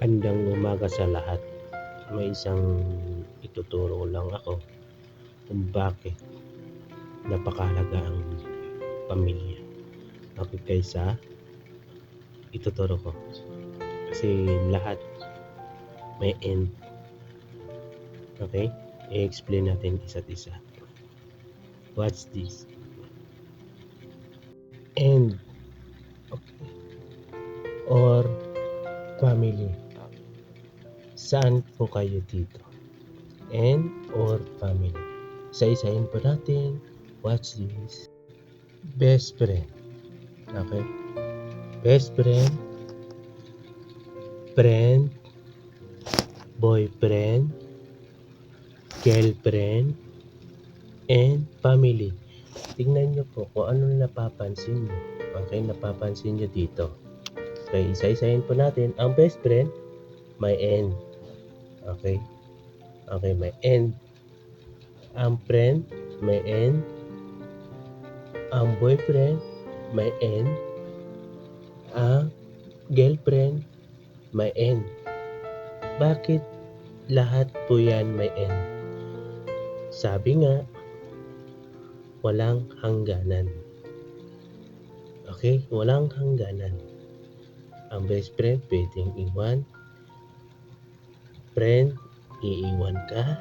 Magandang umaga sa lahat. May isang ituturo lang ako kung bakit napakahalaga ang pamilya. Bakit kaysa ituturo ko? Kasi lahat may end. Okay? I-explain natin isa't isa. What's this? End. Okay. Or family. Saan po kayo dito? End or family? Isa-isahin po natin. What's this? Best friend. Okay? Best friend, friend, boyfriend, girlfriend, and family. Tingnan nyo po kung ano napapansin nyo. Okay, napapansin nyo dito. Okay, isa-isahin po natin. Ang best friend, may end. Okay? Okay, may end. Ang friend, may end. Ang boyfriend, may end. Ang girlfriend, may end. Bakit lahat po yan may end? Sabi nga, walang hangganan. Okay? Walang hangganan. Ang best friend, pwedeng iwan. Friend, iiwan ka.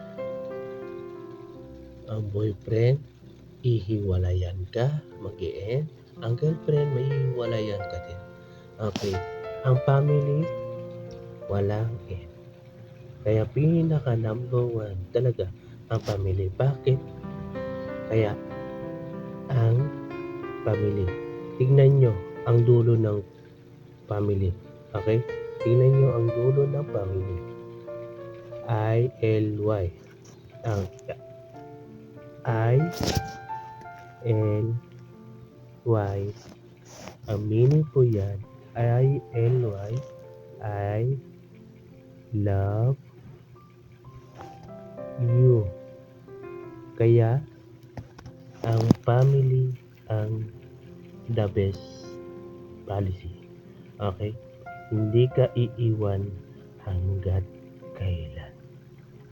Ang boyfriend, ihiwalayan ka, mag-i-end. Ang girlfriend, maihiwalayan ka din. Okay. Ang family, walang end. Kaya pinaka number one talaga ang family. Bakit? Kaya ang family. Tignan nyo ang dulo ng family. Okay? Tignan nyo ang dulo ng family. I-L-Y. Ang I-L-Y. Ang meaning po yan, I-L-Y. I love you. Kaya, ang family ang the best policy. Okay? Hindi ka iiwan hanggat kailan.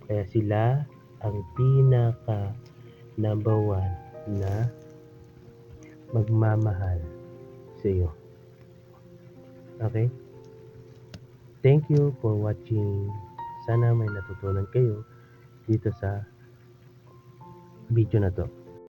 Kaya sila ang pinaka number one na magmamahal sa iyo. Okay? Thank you for watching. Sana may natutunan kayo dito sa video na to.